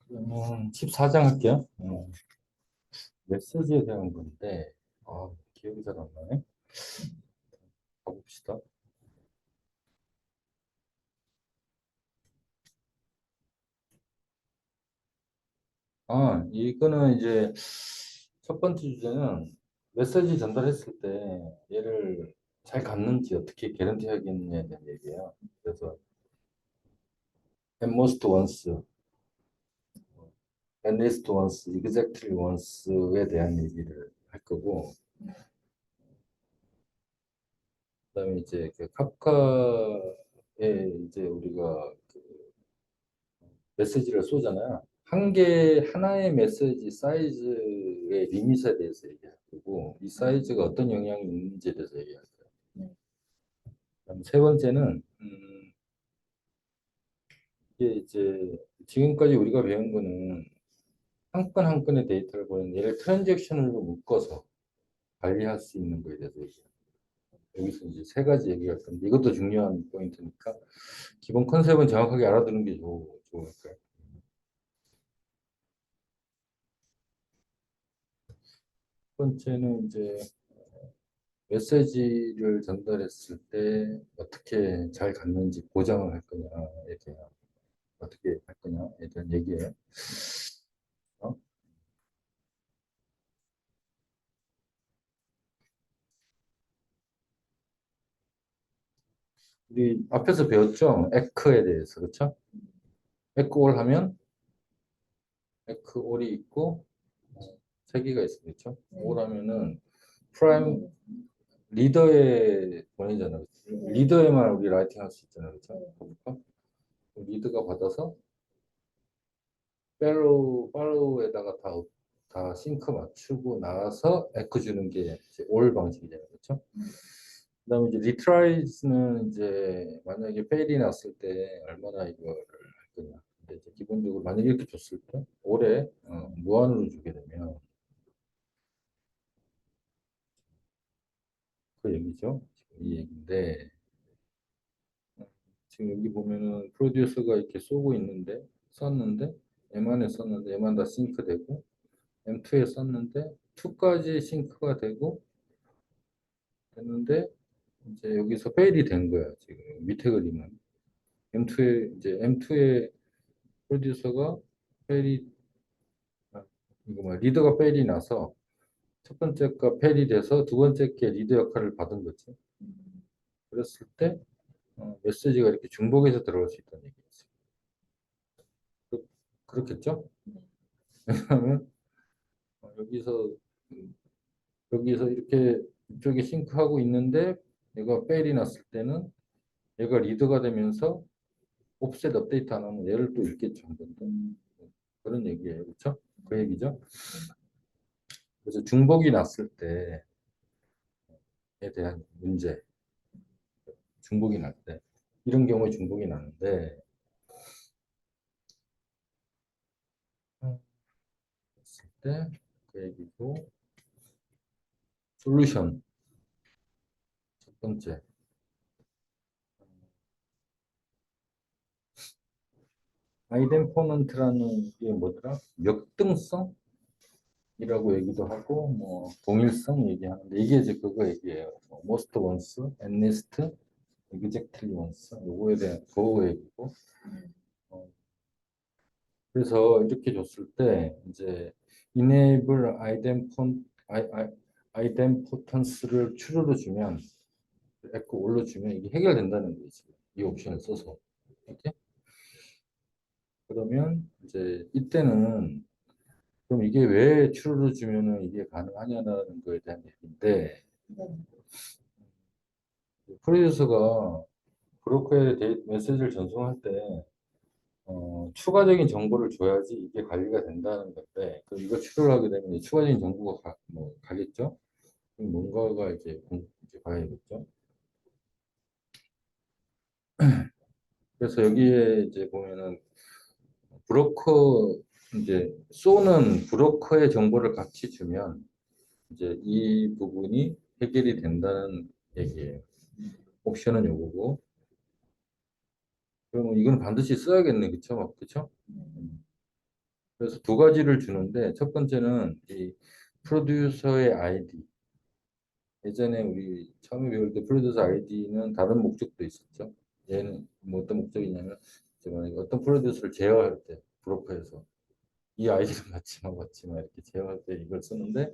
그러면 14장 할게요. 메시지에 대한 건데, 기억이 잘 안 나네. 가봅시다. 이거는 이제 첫 번째 주제는 메시지 전달했을 때 얘를 잘 갔는지 어떻게 개런티 하겠느냐에 대한 얘기예요. 그래서 at most once, at least once, exactly once에 대한 얘기를 할 거고, 그다음에 이제 그 카프카에 이제 우리가 그 메시지를 쏘잖아요. 하나의 메시지 사이즈의 리밋에 대해서 얘기할 거고, 이 사이즈가 어떤 영향이 있는지에 대해서 얘기할 거예요. 그다음 세 번째는, 이게 이제 지금까지 우리가 배운 거는 한 건 한 건의 데이터를 보는 얘를 트랜잭션으로 묶어서 관리할 수 있는 거에 대해서 얘기해요. 여기서 이제 세 가지 얘기할 건데, 이것도 중요한 포인트니까, 기본 컨셉은 정확하게 알아두는 게 좋을 거예요. 첫 번째는 이제 메시지를 전달했을 때 어떻게 잘 갔는지 보장을 할 거냐에 대한 어떻게 할 거냐에 대한 얘기예요. 어? 우리 앞에서 배웠죠? 에크에 대해서 그렇죠? 에크올 하면 에크올이 있고 세 개가 있습니다. 그렇죠? 올 하면은 프라임 리더에 보내잖아요. 리더에만 우리 라이팅 할 수 있잖아요. 그렇죠? 볼까? 리드가 받아서 팔로우에다가 다 싱크 맞추고 나서 에코 주는 게 이제 올 방식이잖아요. 그렇죠? 그다음에 이제 리트라이즈는 이제 만약에 페일이 났을 때 얼마나 이거를 할 거냐. 근데 이제 기본적으로 만약에 이렇게 줬을 때 올해 무한으로 주게 되면 그 얘기죠. 지금 이 얘기인데 지금 여기 보면은 프로듀서가 이렇게 쏘고 있는데 썼는데 M1에 썼는데 M1 다 싱크되고 M2에 썼는데 2까지 싱크가 되고 됐는데 이제 여기서 페일이 된 거야 지금 밑에 그림은 M2의 프로듀서가 페일이 이거 뭐 리더가 페일이 나서 첫 번째 거 페일이 돼서 두 번째 게 리더 역할을 받은 거지. 그랬을 때 메시지가 이렇게 중복해서 들어갈 수 있다는 얘기겠지. 그렇겠죠? 왜냐하면 여기서 여기서 이렇게 이쪽에 싱크하고 있는데 얘가 페일이 났을 때는 얘가 리더가 되면서 옵셋 업데이트 안 하면 얘를 또 읽겠죠. 한 번 더. 그런 얘기예요. 그렇죠? 그 얘기죠. 그래서 중복이 났을 때에 대한 문제, 중복이 날 때, 이런 경우에 중복이 나는데, 했을 때, 그 얘기고, 솔루션, 첫 번째. 아이덴포먼트라는 게 뭐더라? 역등성이라고 얘기도 하고, 뭐, 동일성 얘기하는데, 이게 이제 그거 얘기예요. 뭐, most once, at least, exactly once, 요거에 대한 그거 얘기고, 어, 그래서 이렇게 줬을 때 이제 enable idempotence를 true로 주면 에코 올려주면 이게 해결된다는 거지. 이 옵션을 써서. 이렇게 그러면 이제 이때는 그럼 이게 왜 true로 주면은 이게 가능하냐는 거에 대한 얘기인데 프로듀서가 브로커에 메시지를 전송할 때 추가적인 정보를 줘야지 이게 관리가 된다는 건데, 그 이거 추가를 하게 되면 이제 추가적인 정보가 가겠죠? 그럼 뭔가가 이제 봐야겠죠? 그래서 여기에 이제 보면은 브로커, 이제 쏘는 브로커의 정보를 같이 주면 이제 이 부분이 해결이 된다는 얘기예요. 옵션은 요거고. 그러면 이건 반드시 써야겠네. 그쵸? 그쵸? 그래서 두 가지를 주는데 첫 번째는 이 프로듀서의 아이디. 예전에 우리 처음에 배울 때 프로듀서 아이디는 다른 목적도 있었죠. 얘는 뭐 어떤 목적이냐면 이제 만약에 어떤 프로듀서를 제어할 때 브로커에서 이 아이디를 맞지마 이렇게 제어할 때 이걸 쓰는데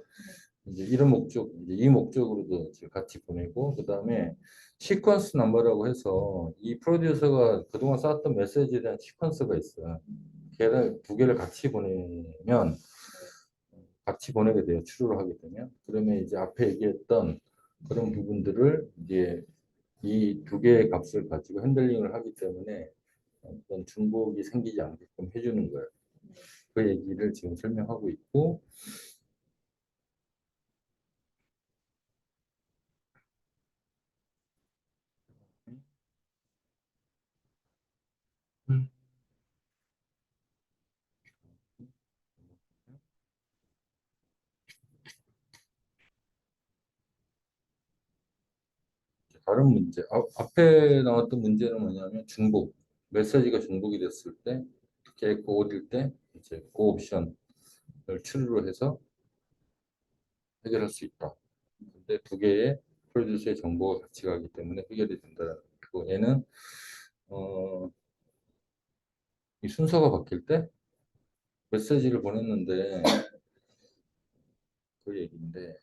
이제 이런 목적 이제 이 목적으로도 이제 같이 보내고 그다음에 시퀀스 넘버라고 해서 이 프로듀서가 그동안 쌓았던 메시지에 대한 시퀀스가 있어요. 걔를 두 개를 같이 보내면 같이 보내게 돼요. 추루를 하게 되면. 그러면 이제 앞에 얘기했던 그런 부분들을 이제 이 두 개의 값을 가지고 핸들링을 하기 때문에 어떤 중복이 생기지 않게끔 해주는 거예요. 그 얘기를 지금 설명하고 있고, 음. 다른 문제, 앞에 나왔던 문제는 뭐냐면 중복, 메시지가 중복이 됐을 때, 특히 고어딜 때, 이제 그 옵션을 추루를 해서 해결할 수 있다. 근데 두 개의 프로듀서의 정보가 같이 가기 때문에 해결이 된다는 거고, 얘는 어, 이 순서가 바뀔 때 메시지를 보냈는데 그 얘기인데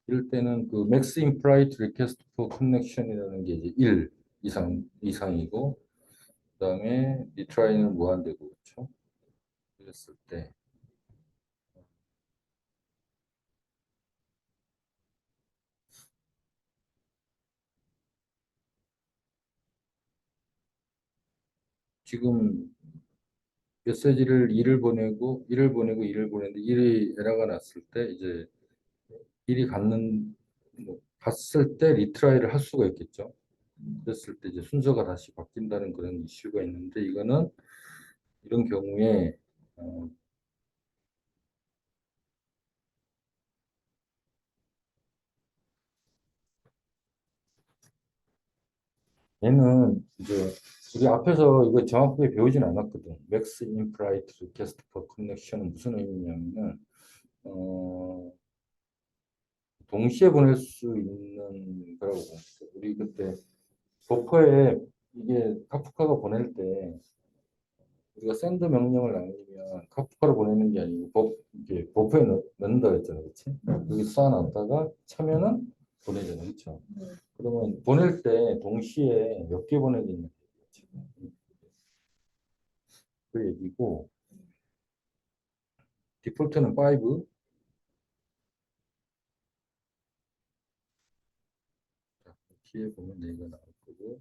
이럴 때는 그 max implied request for connection이라는 게 이제 1 이상이고 그다음에 retry는 무한대고 그렇죠? 그랬을 때 지금 메시지를 2를 보냈는데 1이 에러가 났을 때 이제 1이 갔을 때 리트라이를 할 수가 있겠죠. 그랬을 때 이제 순서가 다시 바뀐다는 그런 이슈가 있는데 이거는 이런 경우에 어, 얘는 이제 우리 앞에서 이거 정확하게 배우진 않았거든. 맥스 인프라이트 리퀘스트 포 커넥션은 무슨 의미냐면은 동시에 보낼 수 있는 거라고 보았어요. 우리 그때 버퍼에 이게 카프카가 보낼 때 우리가 샌드 명령을 남기면 카프카로 보내는 게 아니고 이게 버퍼에 넣는다 했잖아요. 그렇지? 여기 쌓아놨다가 차면은 보내잖아요. 그렇죠? 그러면 보낼 때 동시에 몇 개 보내겠냐. 그 얘기고 디폴트는 5. 자, 뒤에 보면 얘기가 나올 거고.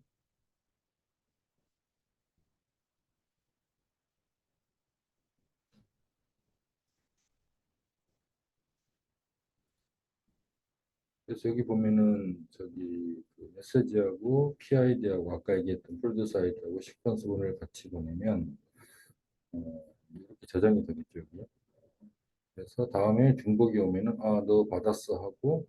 그래서 여기 보면은 저기 그 메시지하고 PID하고 아까 얘기했던 프로듀서 아이디하고 시퀀스 번호를 같이 보내면 이렇게 저장이 되겠죠. 여기. 그래서 다음에 중복이 오면은 아, 너 받았어 하고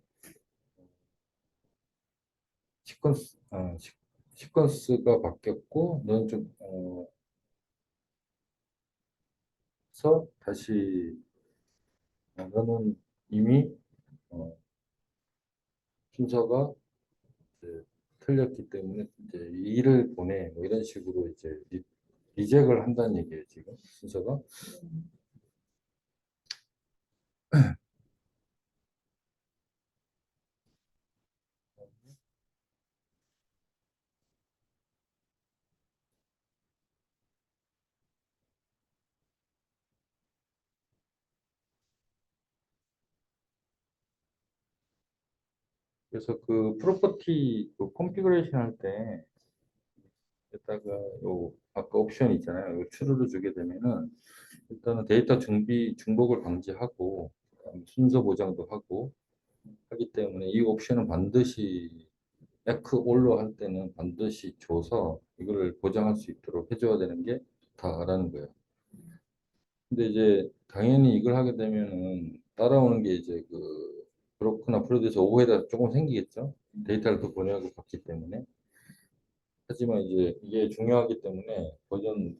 시퀀스가 바뀌었고 너는 좀 서 다시 너는 이미 어, 순서가 이제 틀렸기 때문에 이제 일을 보내 뭐 이런 식으로 이제 리젝을 한다는 얘기예요 지금 순서가. 그래서 그 프로퍼티 그 컨피그레이션 할 때 여기다가 요 아까 옵션 있잖아요. 요 추루를 주게 되면은 일단은 데이터 중복을 방지하고 그다음에 순서 보장도 하고 하기 때문에 이 옵션은 반드시 에크 올로 할 때는 반드시 줘서 이거를 보장할 수 있도록 해줘야 되는 게 좋다라는 거예요. 근데 이제 당연히 이걸 하게 되면은 따라오는 게 이제 그 브로커나 프로듀서 오해가 조금 생기겠죠. 데이터를 또 보내고 받기 때문에. 하지만 이제 이게 중요하기 때문에 버전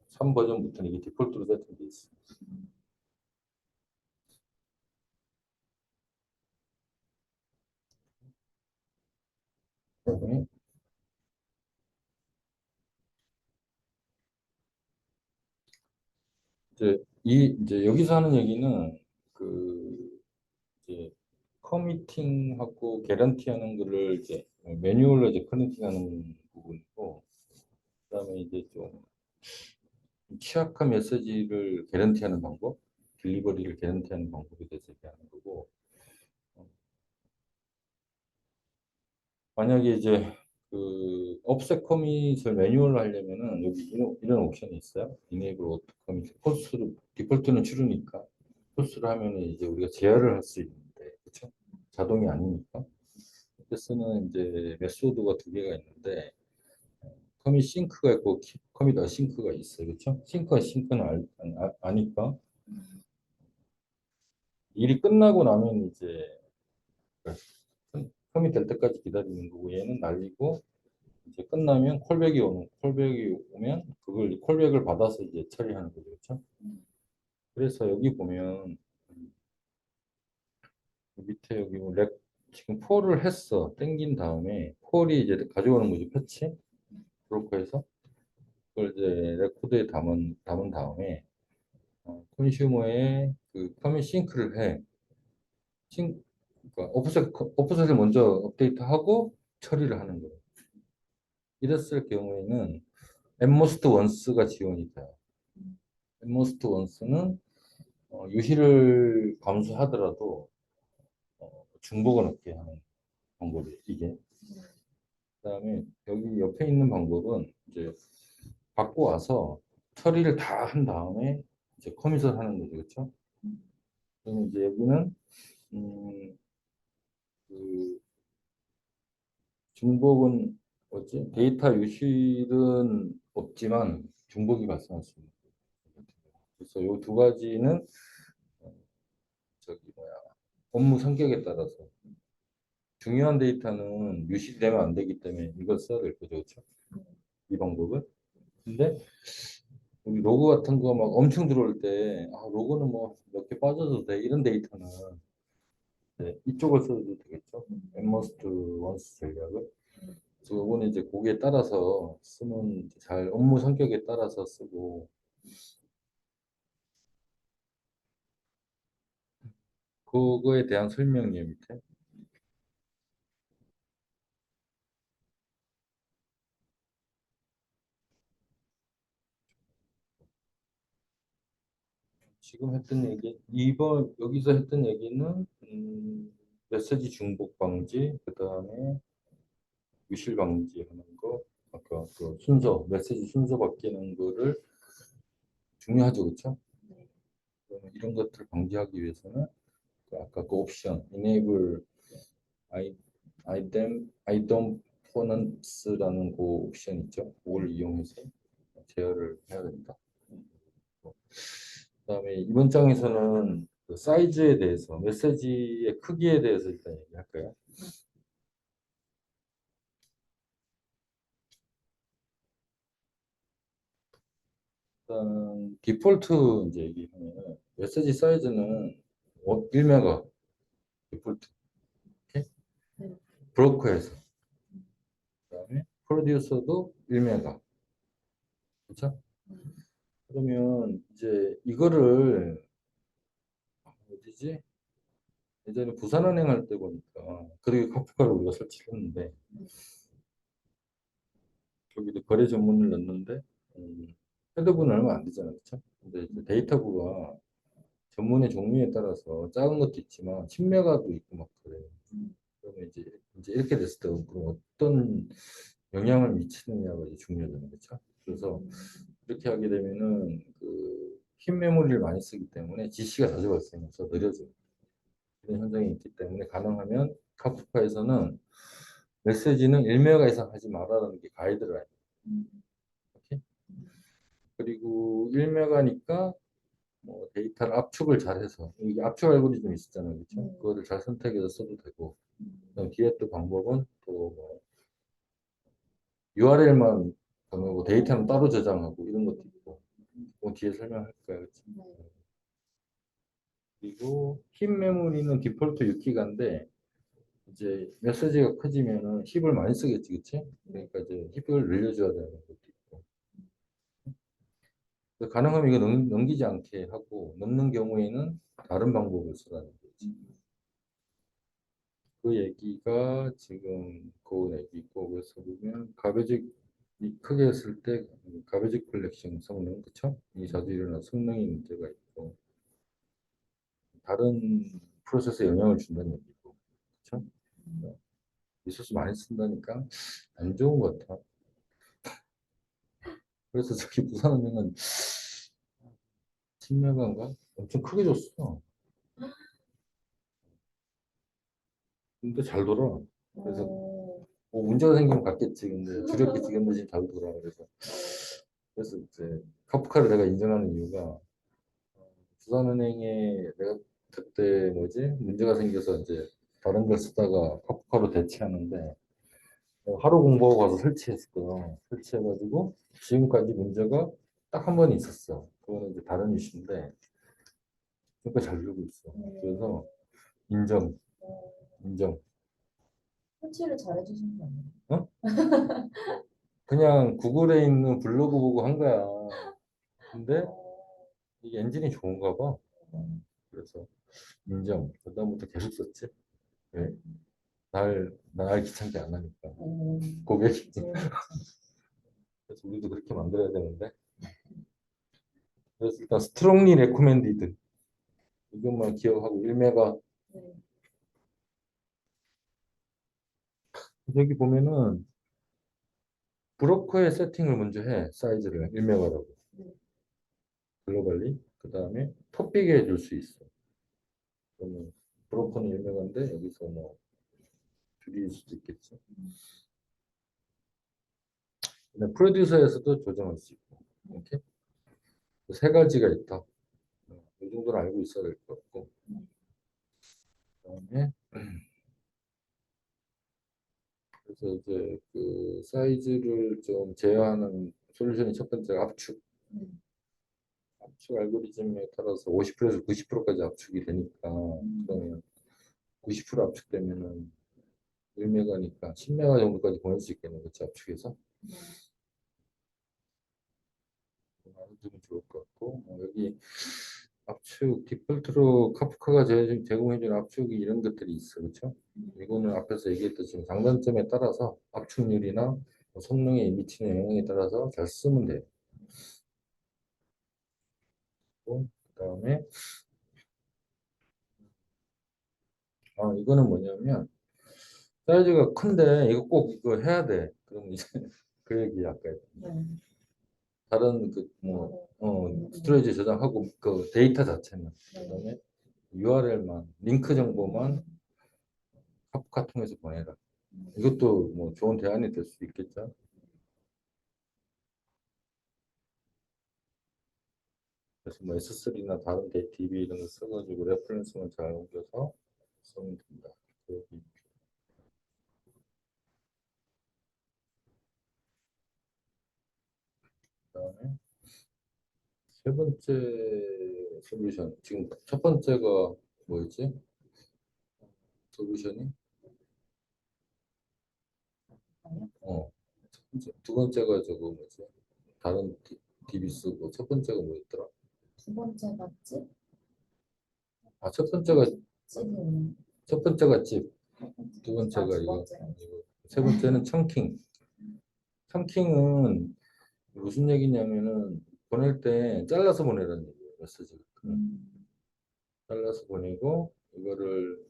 3 버전부터는 이게 디폴트로 세팅돼 있어. 그다음에 이제 여기서 하는 얘기는 그 이제 커미팅하고 개런티하는 거를 이제 매뉴얼로 이제 커미팅하는 부분이고, 그다음에 이제 좀 취약한 메시지를 개런티하는 방법, 딜리버리를 개런티하는 방법에 대해서 얘기하는 거고, 어, 만약에 이제 그 offset 커밋을 매뉴얼로 하려면은 여기 이런 옵션이 있어요. enable auto commit. 포스를 디폴트는 true니까 포스를 하면은 이제 우리가 제어를 할 수 있는데, 그렇죠? 자동이 아니니까. 그래서는 이제 메소드가 두 개가 있는데 커밋 싱크가 있고 커밋 어싱크가 있어요. 그렇죠? 싱크와 싱크는 아니까 일이 끝나고 나면 이제 커밋 될 때까지 기다리는 거고, 얘는 날리고 이제 끝나면 콜백이 오면 그걸 콜백을 받아서 이제 처리하는 거죠. 그렇죠? 그래서 여기 보면 밑에 여기 지금 폴을 했어. 땡긴 다음에 폴이 이제 가져오는 거죠. 패치 브로커에서 그걸 이제 레코드에 담은 다음에 컨슈머에 그 커밋 싱크를 해. 그러니까 오프셋을 먼저 업데이트하고 처리를 하는 거예요. 이랬을 경우에는 atmost once가 지원이 돼요. atmost once는 유실을 감수하더라도 중복은 없게 하는 방법이 이게. 그다음에 여기 옆에 있는 방법은 이제 갖고 와서 처리를 다 한 다음에 이제 커밋을 하는 거죠, 그렇죠? 그러면 이제 여기는 음, 그 중복은 뭐지? 데이터 유실은 없지만 중복이 발생할 수 있는 거예요. 그래서 이 두 가지는 저기 뭐야 업무 성격에 따라서 중요한 데이터는 유실되면 안 되기 때문에 이걸 써야 될 거죠, 그렇죠? 이 방법은. 근데 우리 로그 같은 거 막 엄청 들어올 때, 로그는 뭐 몇 개 빠져도 돼. 이런 데이터는 이쪽을 써도 되겠죠. most once 전략을. 그래서 이거는 이제 거기에 따라서 쓰면 잘 업무 성격에 따라서 쓰고, 그거에 대한 설명이에요, 밑에. 지금 했던 얘기, 이번 여기서 했던 얘기는 메시지 중복 방지, 그 다음에 유실 방지하는 거, 아까 그 순서, 메시지 순서 바뀌는 거를 중요하죠, 그렇죠? 그러면 이런 것들을 방지하기 위해서는 아까 그 옵션, enable I, I don't pronounce라는 그 옵션 있죠? 그걸 이용해서 제어를 해야 된다. 그다음에 이번 장에서는 그 사이즈에 대해서, 메시지의 크기에 대해서 일단 얘기할까요? 일단 디폴트 이제 얘기하면 메시지 사이즈는 1메가 디폴트. 오케이? 브로커에서 그다음에 프로듀서도 1메가. 그렇죠? 그러면 이제 이거를 어디지? 예전에 부산은행 할 때 보니까 그리고 카프카를 우리가 설치를 했는데 거기도 거래 전문을 넣는데 헤드분은 얼마 안 되잖아요. 그렇죠? 근데 이제 데이터부가 전문의 종류에 따라서 작은 것도 있지만 10메가도 있고 막 그래요. 그러면 이제 이렇게 됐을 때 그럼 어떤 영향을 미치느냐가 이제 중요하잖아요. 그렇죠? 그래서 이렇게 하게 되면은 그흰 메모리를 많이 쓰기 때문에 GC가 자주 발생해서 느려져요. 이런 현상이 있기 때문에 가능하면 카프카에서는 메시지는 1메가 이상 하지 말아라는 게 가이드라인. 오케이? 그리고 1메가니까 뭐 데이터를 압축을 잘해서 이게 압축 알고리즘 있었잖아요, 그렇죠? 그거를 잘 선택해서 써도 되고 그다음 뒤에 또 방법은 또뭐 URL만 정하고 데이터는 따로 저장하고 이런 것도 있고 그 뒤에 설명할 거야. 그치? 네. 그리고 힙 메모리는 디폴트 6기가인데 이제 메시지가 커지면은 힙을 많이 쓰겠지, 그치? 그러니까 이제 힙을 늘려줘야 되는 것도 있고. 가능하면 이거 넘기지 않게 하고 넘는 경우에는 다른 방법을 쓰라는 거지. 그 얘기가 지금 그 얘기고 그래서 보면 가베직 크게 했을 때 가베직 컬렉션 성능 그쵸? 이 자주 일어나는 성능이 문제가 있고 다른 프로세스에 영향을 준다는 얘기고 그쵸? 리소스 많이 쓴다니까 안 좋은 것 같아. 그래서 저기 부산은행은 신명한가 엄청 크게 줬어. 근데 잘 돌아. 그래서 뭐 문제가 생기면 갔겠지. 근데 줄였겠지. 근데 지금 잘 돌아. 그래서 이제 카프카를 내가 인정하는 이유가 부산은행에 내가 그때 뭐지 문제가 생겨서 이제 다른 걸 쓰다가 카프카로 대체하는데 하루 공부하고 가서 설치했어. 설치해가지고 지금까지 문제가 딱 한 번 있었어. 그거는 이제 다른 이슈인데 그러니까 잘 되고 있어. 그래서 인정, 인정. 설치를 잘해주시는 거 아니에요? 어? 그냥 구글에 있는 블로그 보고 한 거야. 근데 이게 엔진이 좋은가 봐. 그래서 인정. 그다음부터 계속 썼지. 왜? 날 귀찮게 안 하니까. 고객이. 네. 그래서 우리도 그렇게 만들어야 되는데. 그래서 일단 strongly recommended. 이것만 기억하고 1메가. 네. 여기 보면은 브로커의 세팅을 먼저 해. 사이즈를 1메가라고. 네. 글로벌리. 그 다음에 토픽에 줄 수 있어. 그러면 브로커는 1메가인데 여기서 뭐 줄일 수도 있겠지. 근데 프로듀서에서도 조정할 수 있고. 이렇게 세 가지가 있다. 이 정도는 알고 있어야 될 것 같고. 그다음에 그래서 이제 그 사이즈를 좀 제어하는 솔루션이 첫 번째 압축. 압축 알고리즘에 따라서 50%에서 90%까지 압축이 되니까 그러면 90% 압축되면은 1메가니까 10메가 정도까지 보낼 수 있겠네, 그치? 압축해서 알아두면 좋을 것 같고 여기 압축 디폴트로 카프카가 제공해주는 압축이 이런 것들이 있어, 그렇죠? 이거는 앞에서 얘기했듯이 지금 장단점에 따라서 압축률이나 뭐 성능에 미치는 영향에 따라서 잘 쓰면 돼요. 그다음에 이거는 뭐냐면 사이즈가 큰데 이거 꼭 이거 해야 돼. 그럼 이제 그 얘기 아까 네. 다른 그뭐 스토리지 저장하고 그 데이터 자체는 그다음에 URL만 링크 정보만 카프카 통해서 보내라. 이것도 뭐 좋은 대안이 될 수 있겠죠. 그래서 뭐 S3나 다른 DB 이런 거 써가지고 레퍼런스만 잘 옮겨서 쓰면 된다. 그 얘기. 그다음에 세 번째 솔루션. 지금 첫 번째가 뭐였지? 솔루션이? 첫 번째. 두 번째가 저거 뭐지? 다른 DB 쓰고 첫 번째가 뭐였더라? 두 번째가 집? 첫 번째가 찝이요. 첫 번째가 집, 두 두 번째가 이거, 번째가 이거. 세 번째는 청킹. 청킹은 무슨 얘기냐면은 보낼 때 잘라서 보내라는 얘기예요. 메시지. 잘라서 보내고 이거를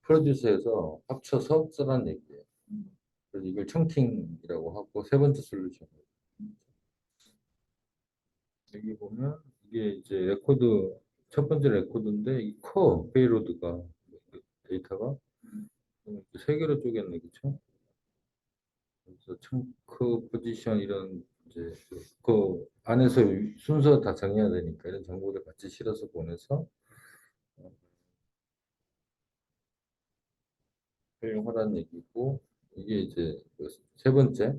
프로듀스해서 합쳐서 쓰라는 얘기예요. 그래서 이걸 청킹이라고 하고 세 번째 솔루션. 여기 보면 이게 이제 레코드 첫 번째 레코드인데 이 커 페이로드가 데이터가 이렇게 세 개로 쪼갰네, 그쵸? 그래서 청크 포지션 이런 이제 그 안에서 순서 다 정해야 되니까 이런 정보를 같이 실어서 보내서 활용하라는 얘기고 이게 이제 그세 번째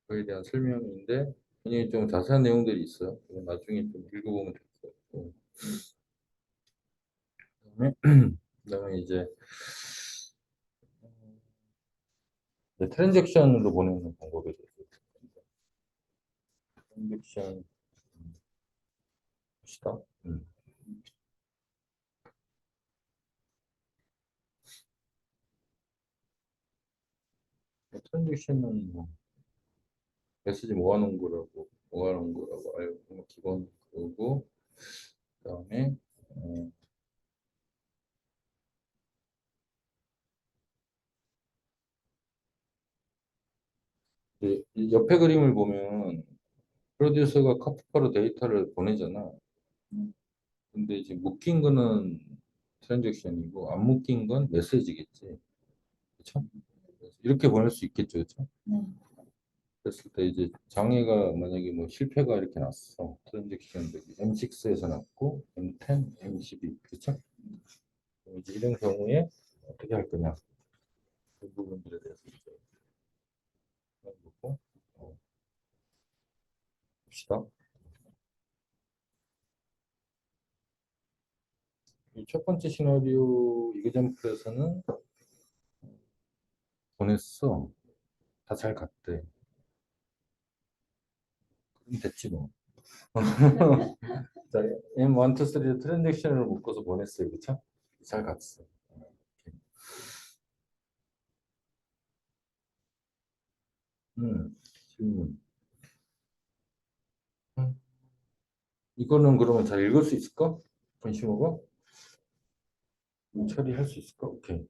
그에 대한 설명인데 굉장히 좀 자세한 내용들이 있어요. 이거 나중에 좀 읽어보면 될 것 같고. 그다음에 그다음에 이제 트랜잭션으로 보내는 방법에 대해서 트랜잭션 봅시다. 트랜잭션은 뭐 메시지 모아놓은 거라고 알고 뭐 기본 그거고 그다음에 어, 이제 이 옆에 그림을 보면 프로듀서가 카프카로 데이터를 보내잖아. 음, 근데 이제 묶인 거는 트랜잭션이고 안 묶인 건 메시지겠지. 그렇죠? 이렇게 보낼 수 있겠죠, 그렇죠? 네. 그랬을 때 이제 장애가 만약에 뭐 실패가 이렇게 났어. 트랜잭션 M6에서 났고 M10, M12, 그렇죠? 그럼 이제 이런 경우에 어떻게 할 거냐? 그 부분들에 대해서 이제 해보고 봅시다. 이 첫 번째 시나리오 이그젠플에서는 보냈어. 다 잘 갔대. 그럼 됐지 뭐. 자, M1, 2, 3 트랜잭션을 묶어서 보냈어요. 그쵸? 잘 갔어. 질문. 음, 이거는 그러면 잘 읽을 수 있을까? 컨슈머가? 이거 처리할 수 있을까? 오케이.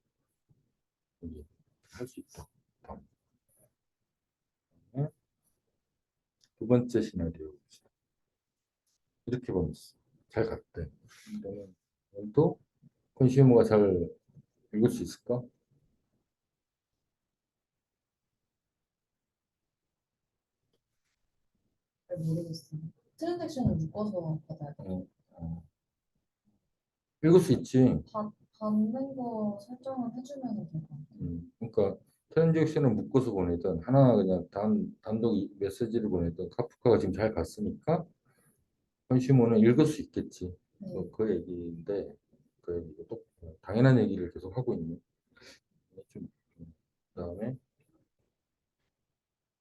할 수 있다. 다음. 네. 두 번째 시나리오. 이렇게 보냈어. 잘 갔대. 그러면 또 컨슈머가 잘 읽을 수 있을까? 잘 모르겠어요. 트랜잭션을 묶어서 받아야 돼. 어, 어. 읽을 수 있지. 받는 거 설정을 해주면 될 것 같아요. 그러니까 트랜잭션을 묶어서 보내든 하나 그냥 단독 메시지를 보내든 카프카가 지금 잘 갔으니까 컨슈머는 읽을 수 있겠지. 네. 그 얘기인데 그 얘기가 또 당연한 얘기를 계속 하고 있는. 좀 그다음에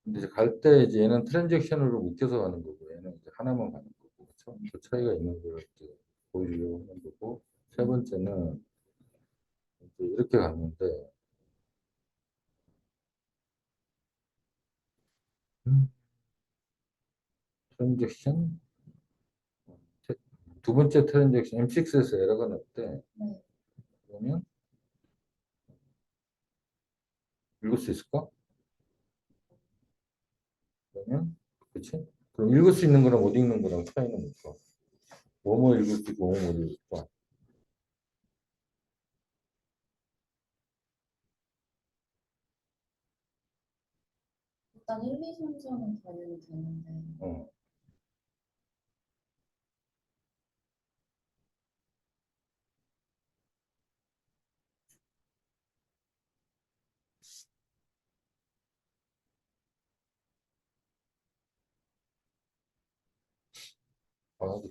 근데 이제 갈 때 이제 얘는 트랜잭션으로 묶여서 가는 거고 얘는 이제 하나만 가는 거고 그렇죠? 그 차이가 있는 걸 이제 보여주려고 하는 거고 세 번째는 이제 이렇게 갔는데 음, 트랜잭션 두 번째 트랜잭션 M6에서 에러가 났대. 네. 그러면 읽을 수 있을까? 그러면 그치? 그럼 읽을 수 있는 거랑 못 읽는 거랑 차이는 뭘까? 뭐뭐 읽을 수 있고 뭐뭐 못 읽을까? 일단 1, 2, 3, 4는 당연히 되는데 어.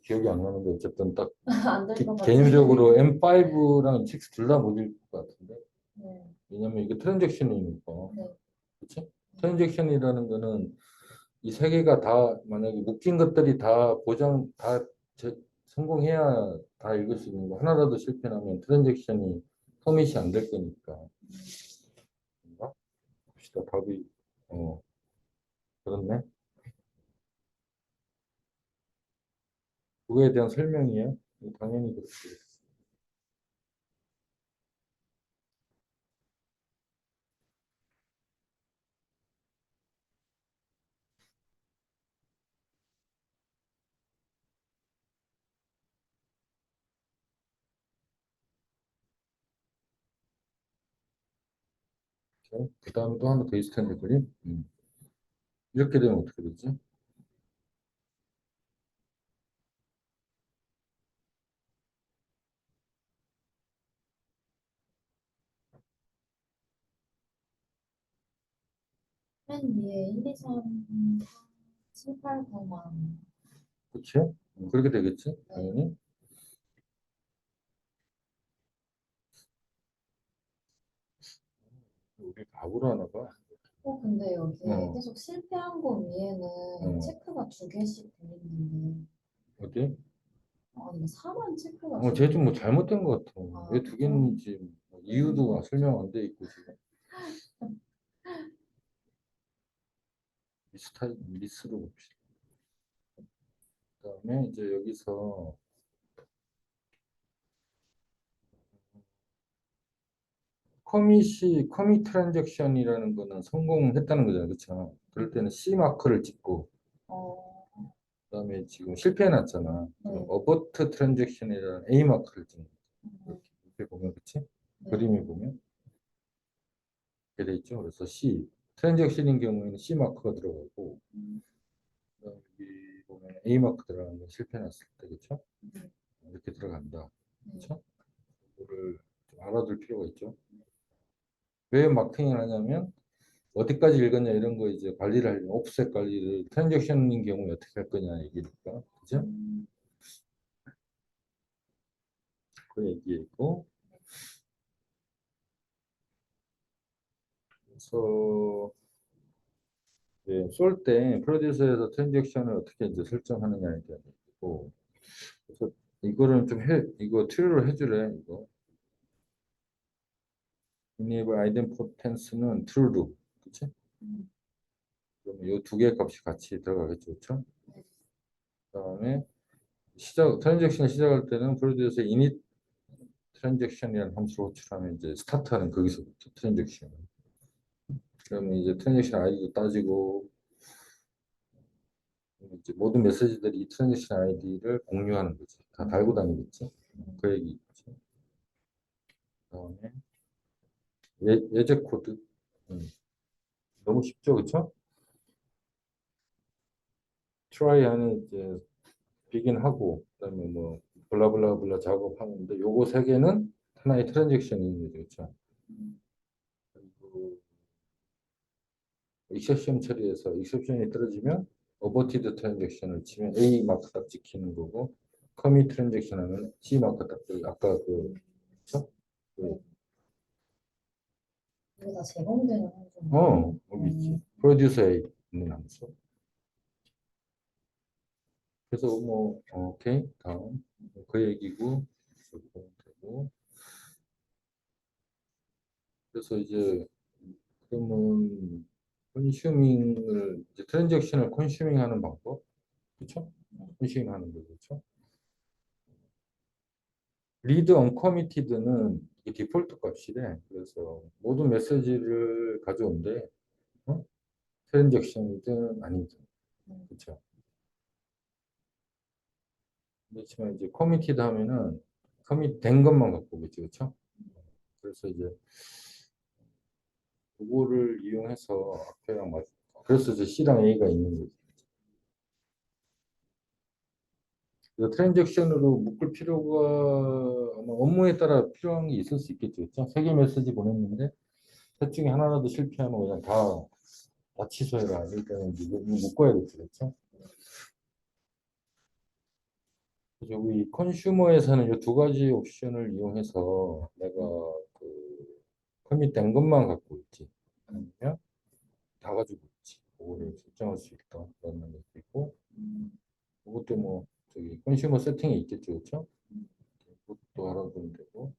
기억이 안 나는데 어쨌든 딱 안 될 것 같아요. 개념적으로 M5랑 M6 둘 다 못 읽을 것 같은데 네. 왜냐면 이게 트랜잭션이니까 네. 그치? 트랜잭션이라는 거는 이 세 개가 다 만약에 묶인 것들이 다 보장 다 성공해야 다 읽을 수 있는 거 하나라도 실패하면 트랜잭션이 커밋이 안 될 거니까 뭔가? 봅시다 답이 어 그렇네 그거에 대한 설명이에요 당연히 그렇게 그 다음에 또 하나 더 있을 텐데 그림 이렇게 되면 어떻게 되지? 맨 위에 1, 2, 3, 4, 7, 8, 9만. 그치? 그렇게 되겠지? 네. 당연히. 우리 바보로 하나 봐. 근데 여기에 어, 계속 실패한 거 위에는 어. 체크가 2개씩 돼 있는데, 어디? 이거 4만 체크가 쟤 좀 뭐 지금. 잘못된 것 같아. 왜 두 그죠? 개인지 뭐 이유도 설명 안 돼 있고 지금. 미스로 봅시다. 그다음에 이제 여기서 커밋 트랜잭션이라는 거는 성공했다는 거잖아요. 그렇죠? 그럴 때는 C 마크를 찍고 어, 그다음에 지금 실패해놨잖아. 그럼 네. 어버트 트랜잭션이라는 A 마크를 찍는 거죠. 음, 이렇게 보면 그치? 네. 그림에 보면 이렇게 돼 있죠. 그래서 C 트랜잭션인 경우에는 C 마크가 들어가고 음, 그다음에 여기 보면 A 마크 들어가는 건 실패해놨을 때 그렇죠? 네. 이렇게 들어간다. 네. 그렇죠? 이거를 좀 알아둘 필요가 있죠. 왜 마킹을 하냐면 어디까지 읽었냐 이런 거 이제 관리를 하려면 옵셋 관리를 트랜잭션인 경우에 어떻게 할 거냐 얘기니까 그죠? 음, 그 얘기했고 그래서 쏠 때 프로듀서에서 트랜잭션을 어떻게 이제 설정하느냐에 대한 얘기고 그래서 이거는 좀 이거 true로 해주래 이거 enable idempotence는 true로 그치? 음, 그러면 이 두 개의 값이 같이 들어가겠죠 그쵸? 네. 그다음에 트랜잭션을 시작할 때는 프로듀서 init 트랜잭션이라는 함수를 호출하면 이제 스타트하는 거기서부터 트랜잭션. 그러면 이제 트랜잭션 아이디도 따지고 이제 모든 메시지들이 이 트랜잭션 아이디를 공유하는 거지. 다 달고 다니겠지. 그 얘기겠지. 그다음에 예제 코드. 음, 너무 쉽죠, 그렇죠? try 하는 이제 begin 하고 그다음에 뭐 블라블라블라 작업하는데 요거 세 개는 하나의 트랜잭션이 있는 거죠, 그렇죠? 그리고 익셉션 처리해서 익셉션이 떨어지면 어버티드 트랜잭션을 치면 A 마크 딱 찍히는 거고 커밋 트랜잭션 하면 C 마크 딱 찍히고 아까 그쵸? 그, 이게 다 제공되는 함수인가요? 여기 있지 프로듀서에 있는 함수 그래서 뭐 오케이 다음 그 얘기고 여기 보면 되고 그래서 이제 그러면 컨슈밍을 이제 트랜잭션을 컨슈밍 하는 방법 그쵸? 컨슈밍 하는 거죠 그쵸? 리드 언커미티드는 이게 디폴트 값이래. 그래서 모든 메시지를 가져온대. 어? 트랜잭션이든 아니든. 그렇죠. 그렇지만 이제 커미티드 하면은 커밋 된 것만 갖고 오겠지. 그렇죠? 그래서 이제 그거를 이용해서 앞에랑 맞 그래서 이제 C랑 A가 있는 거지. 그래서 트랜잭션으로 묶을 필요가 아마 업무에 따라 필요한 게 있을 수 있겠죠. 그렇죠? 세 개 메시지 보냈는데 셋 중에 하나라도 실패하면 그냥 다 취소해라. 일단은 이거 묶어야겠지. 그렇죠? 그래서 우리 컨슈머에서는 이 두 가지 옵션을 이용해서 내가 그 커밋된 것만 갖고 있지. 아니면 다 가지고 있지. 그거를 설정할 수 있다. 그런 것도 있고. 그것도 뭐 저기 컨슈머 세팅에 있겠죠. 그렇죠? 그것도 알아두면 되고.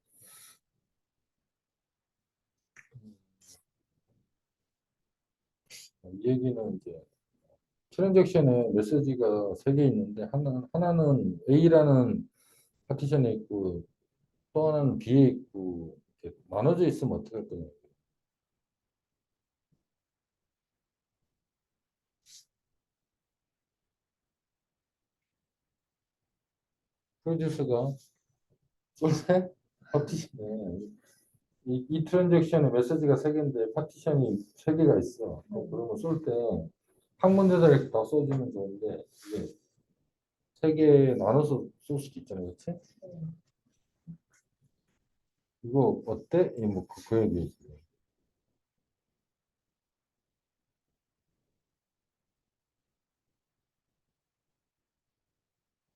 이 얘기는 이제 트랜잭션에 메시지가 세 개 있는데 하나는 A라는 파티션에 있고 또 하나는 B에 있고 이렇게 나눠져 있으면 어떻게 할 거냐. 프로듀서가 쏠세 파티션에 이 트랜잭션에 메시지가 세 개인데 파티션이 세 개가 있어. 그러면 쏠 때 한 문제다 이렇게 다 써주면 좋은데 이게 세 개 나눠서 쏠 수도 있잖아요, 그렇지? 이거 어때? 이 뭐 그 얘기지.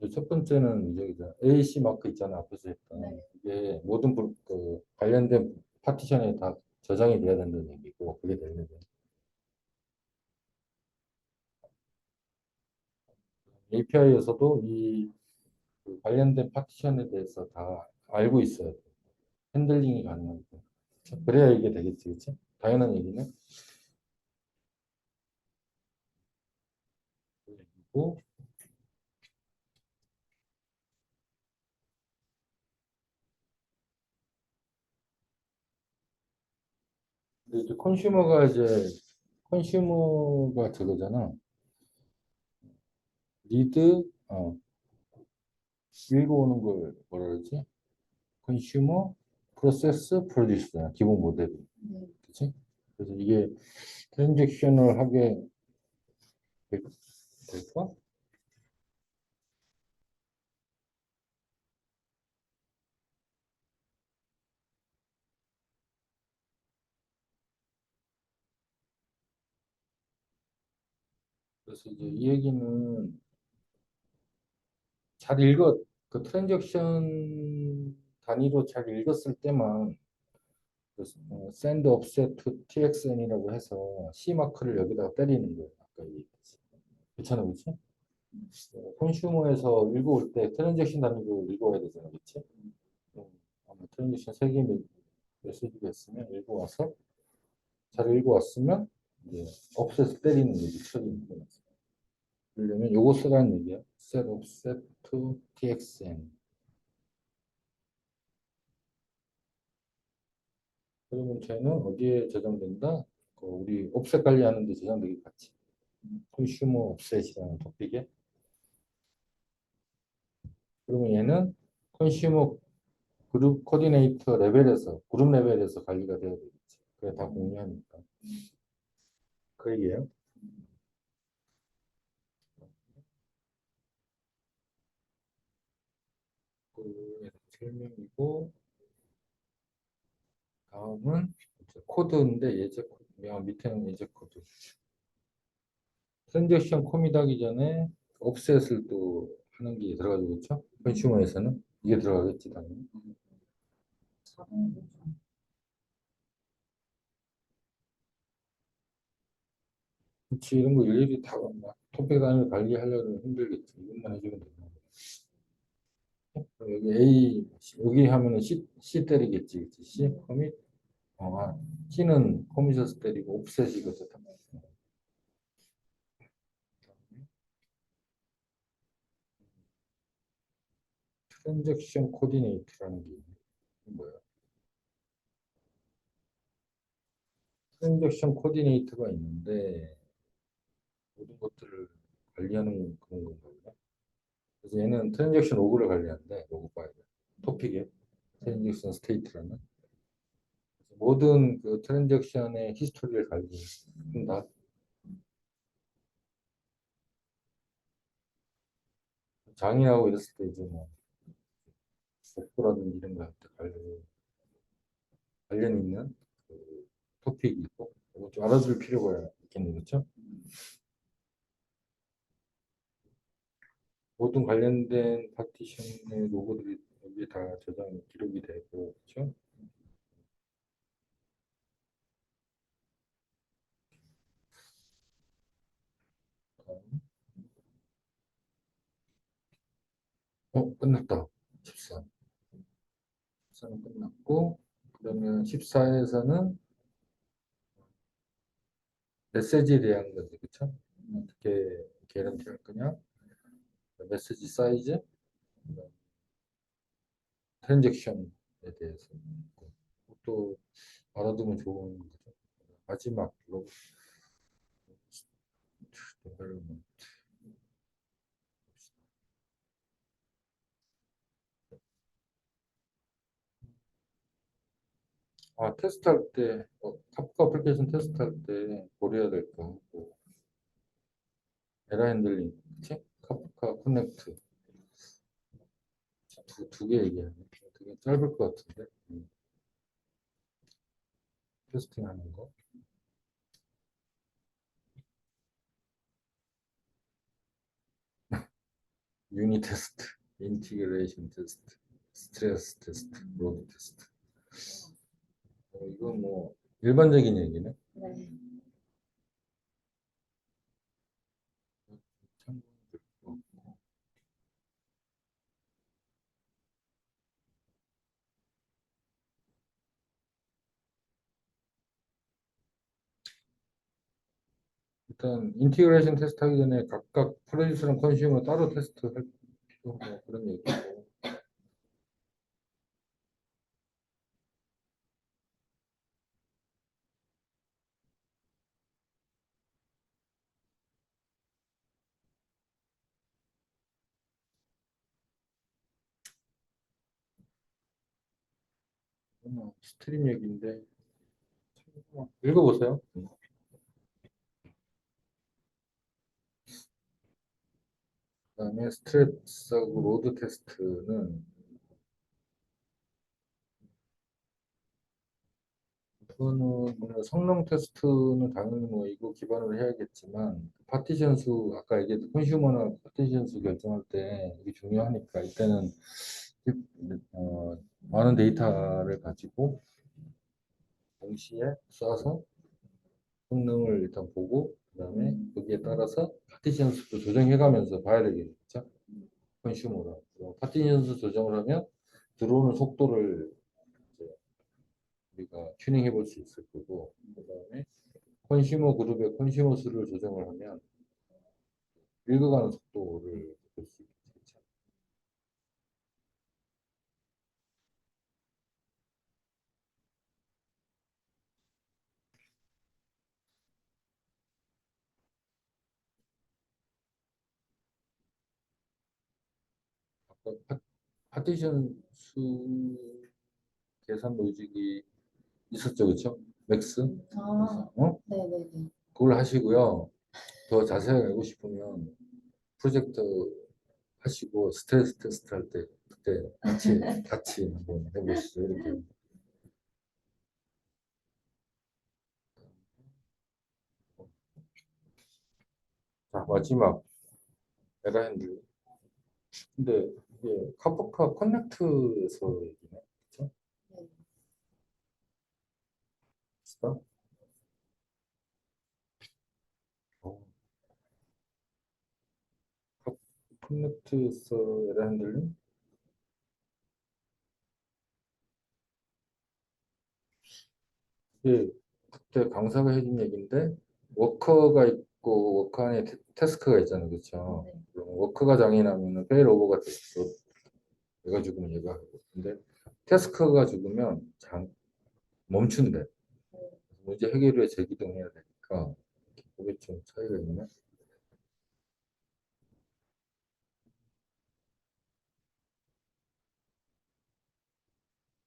첫 번째는 저기다 AC 마크 있잖아. 앞에서 했던. 네. 이게 모든 그 관련된 파티션에 다 저장이 돼야 된다는 얘기고, 그게 되려면. API에서도 그 관련된 파티션에 대해서 다 알고 있어야 돼. 핸들링이 가능하니까. 그래야 이게 되겠지, 그치? 당연한 얘기네. 그리고 이제 컨슈머가 저거잖아. 리드, 읽어오는 걸 뭐라 그러지? 컨슈머, 프로세스, 프로듀스잖아. 기본 모델이. 네. 그치? 그래서 이게 트랜잭션을 하게 될까? 그래서 이제 이 얘기는 잘 그 트랜잭션 단위로 잘 읽었을 때만 send offset to txn이라고 해서 C 마크를 여기다가 때리는 거예요. 아까 얘기했지. 괜찮아, 그치? 콘슈머에서 읽어올 때 트랜잭션 단위로 읽어와야 되잖아, 그치? 음, 아마 트랜잭션 3개 메시지가 있으면 읽어와서 잘 읽어왔으면 이제 offset 때리는 거지, 처리는 거. 그러려면 요거 쓰라는 얘기야. set offset to txn. 그러면 쟤는 어디에 저장된다? 우리 옵셋 관리하는 데 저장되겠지. 컨슈머 옵셋이라는 토픽에. 그러면 얘는 컨슈머 그룹 코디네이터 레벨에서, 그룹 레벨에서 관리가 돼야 되겠지. 그래, 다 공유하니까. 그 얘기예요. 그 설명이고, 다음은 이제 코드인데 예제 코드. 밑에는 예제 코드. 트랜잭션 코밋하기 전에 옵셋을 또 하는 게 들어가죠, 그렇죠? 컨슈머에서는 이게 들어가겠지, 당연히. 자동 보정. 그치, 이런 거 일일이 다 막 토픽 단위로 관리하려면 힘들겠지. 이것만 해주면 되는 거. 여기 여기 하면은 C 때리겠지, 그치? C 커밋. C는 커밋에서 때리고 옵셋이거든. 트랜잭션 코디네이터라는 게 뭐야? 트랜잭션 코디네이터가 있는데 모든 것들을 관리하는 그런 건가요? 그래서 얘는 트랜잭션 로그를 관리하는데 로그 파일 토픽에 트랜잭션 스테이트라는 모든 그 트랜잭션의 히스토리를 관리한다. 장애하고 이랬을 때 이제 뭐 복구라든지 이런 거한테 관련 있는 그 토픽이 있고 이거 좀 알아둘 필요가 있겠네요, 그렇죠? 모든 관련된 파티션의 로고들이 여기 다 저장 기록이 되고 그렇죠? 끝났다. 14. 14는 끝났고 그러면 14에서는 메시지에 대한 거지, 그렇죠? 어떻게 개런티 할 거냐? 메시지 사이즈, 트랜잭션에 대해서 또 알아두면 좋은 거죠. 마지막 로그 데벨롭먼트. 테스트할 때 카프카 어플리케이션 테스트할 때 고려해야 될 거. 에라 핸들링, 그치? 카프카 커넥트 두 개 얘기하네. 되게 짧을 것 같은데. 테스팅하는 거. 유니 테스트, 인티그레이션 테스트, 스트레스 테스트, 로드 테스트. 이거 뭐 일반적인 얘기네. 네. 일단 인티그레이션 테스트 하기 전에 각각 프로듀서랑 컨슈머 따로 테스트 할 필요 뭐 그런 얘기고. 스트림 얘기인데 읽어보세요. 그다음에 스트레스하고 로드 테스트는 그거는 뭐 성능 테스트는 당연히 뭐 이거 기반으로 해야겠지만 파티션 수 아까 얘기했던 컨슈머나 파티션 수 결정할 때 이게 중요하니까 이때는 많은 데이터를 가지고 동시에 쏴서 성능을 일단 보고 그다음에 거기에 따라서 파티션 수도 조정해가면서 봐야 되겠죠. 컨슈머로 파티션 수 조정을 하면 들어오는 속도를 이제 우리가 튜닝해 볼 수 있을 거고 그다음에 컨슈머 그룹의 컨슈머 수를 조정을 하면 읽어가는 속도를 볼 수 있겠죠. 아까 파티션 수 계산 로직이 있었죠, 그렇죠? 맥스? 아, 어? 네네네. 그걸 하시고요. 더 자세하게 알고 싶으면 프로젝트 하시고 스트레스 테스트 할 때 그때 같이 한번 해보시죠. 이렇게. 자, 마지막 에라핸드. 근데 이게 카프카 커넥트에서 얘기네. 그렇죠? 네. 스타? 어, 커넥트에서 에라핸들링? 이게 그때 강사가 해준 얘기인데 워커가 있고 워커 안에 태스크가 있잖아요. 그렇죠? 네. 그럼 워커가 장애 나면은 페일 오버가 됐어. 얘가 죽으면 얘가 하고. 근데 태스크가 죽으면 멈춘대. 문제 해결에 재기동해야 되니까 그게 좀 차이가 있네.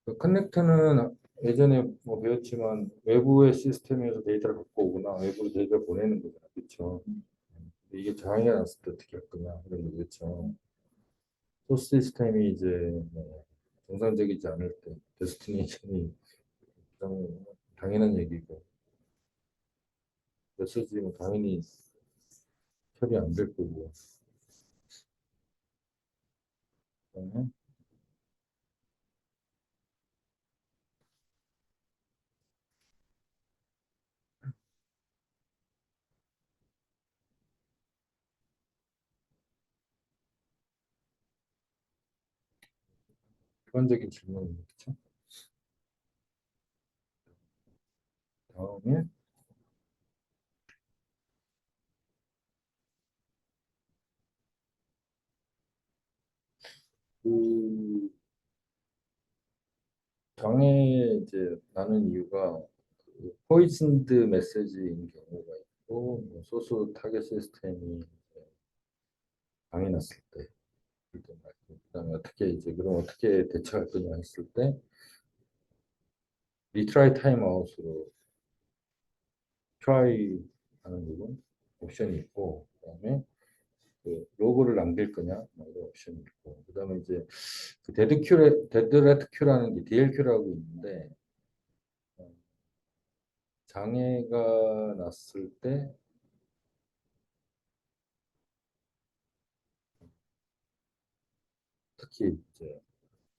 그 커넥터는 예전에 뭐 배웠지만 외부의 시스템에서 데이터를 갖고 오거나 외부로 데이터를 보내는 거잖아. 그렇죠? 근데 이게 장애가 났을 때 어떻게 할 거냐 그런 거겠죠. 소스 시스템이 이제 뭐 정상적이지 않을 때 데스티네이션이 당연한 얘기고 메시지는 당연히 처리 안 될 거고 그다음에 일반적인 질문입니다. 그렇죠? 다음에 그 장애 이제 나는 이유가 포이즌드 메시지인 경우가 있고 뭐 소스 타겟 시스템이 장애 났을 때 그다음에 어떻게 이제 그럼 어떻게 대처할 거냐 했을 때 리트라이 타임아웃으로 트라이 하는 부분 옵션이 있고 그다음에 그 로고를 남길 거냐 뭐 이런 옵션이 있고 그다음에 이제 그 데드레트 큐라는 게 DLQ라고 있는데 어, 장애가 났을 때 특히 이제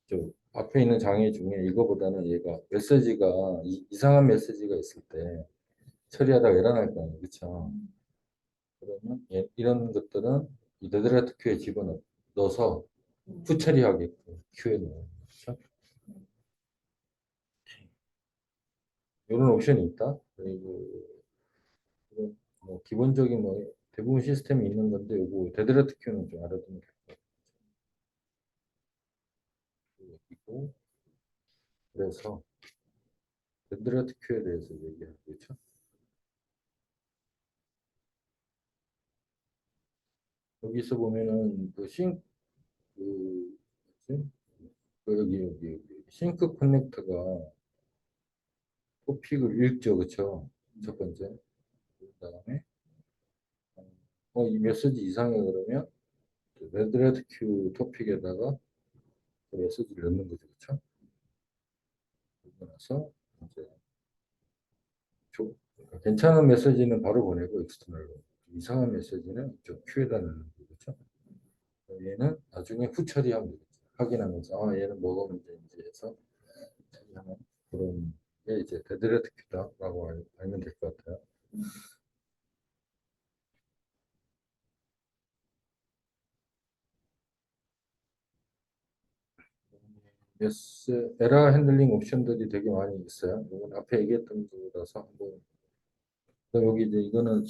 저 앞에 있는 장애 중에 이거보다는 얘가 메시지가 이상한 메시지가 있을 때 처리하다가 에러 날 거 아니에요. 그렇죠? 그러면 이런 것들은 이 데드라이트 큐에 집어넣어서 후처리하게끔 큐에 넣어요. 그렇죠? 이런 옵션이 있다. 그리고 뭐 기본적인 뭐 대부분 시스템이 있는 건데 요거 데드라이트 큐는 좀 알아두면 될 것 같고 그래서 데드라이트 큐에 대해서 얘기하고 있죠. 여기서 보면은 그 뭐지? 여기 싱크 커넥터가 토픽을 읽죠, 그쵸? 첫 번째. 그다음에 이 메시지 이상해 그러면 레드레드 큐 토픽에다가 그 메시지를 넣는 거죠, 그쵸? 그러고 나서 이제 그러니까 괜찮은 메시지는 바로 보내고 익스터널로 이상한 메시지는 저 큐에다 넣는 거죠, 그쵸? 얘는 나중에 후처리하면 되겠죠. 확인하면서 얘는 뭐가 문제인지 해서 처리하는 그런 게 이제 데드레드 큐다라고 알면 될 것 같아요. 에러 핸들링 옵션들이 되게 많이 있어요. 이건 앞에 얘기했던 거라서 한번 여기 이제 이거는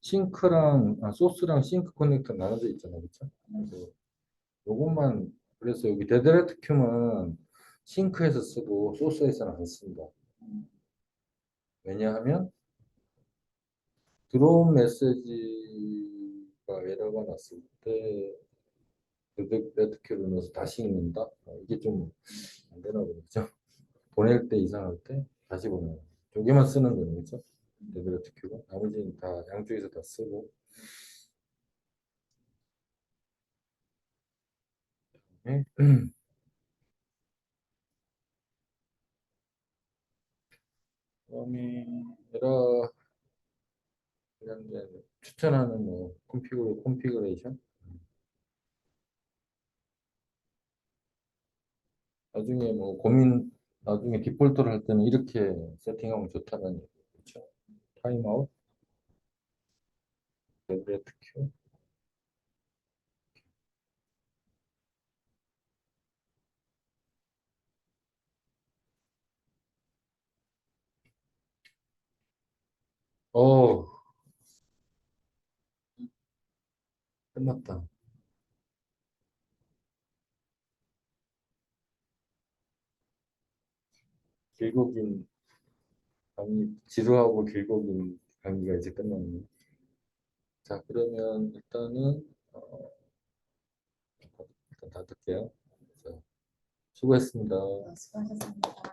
싱크랑 소스랑 싱크 커넥터 나눠져 있잖아요, 그렇죠? 그래서 요것만 그래서 여기 데드레트 큐만 싱크에서 쓰고 소스에서는 안 씁니다. 왜냐하면 들어온 메시지가 에러가 났을 때 데드레트 큐를 넣어서 다시 읽는다. 이게 좀 안 되나 보죠. 보낼 때 이상할 때 다시 보내요. 여기만 쓰는 거는 그죠? 레벨업 큐고 나머지는 다 양쪽에서 다 쓰고 네. 그다음에 에러 관련된 추천하는 뭐 컨피그레이션 나중에 뭐 나중에 디폴트를 할 때는 이렇게 세팅하면 좋다는 얘기 그렇죠? 타임아웃 레벨업 큐 어, 끝났다. 길고 긴 지루하고 길고 긴 강의가 이제 끝났네. 자, 그러면 일단 닫을게요. 자, 수고했습니다. 수고하셨습니다.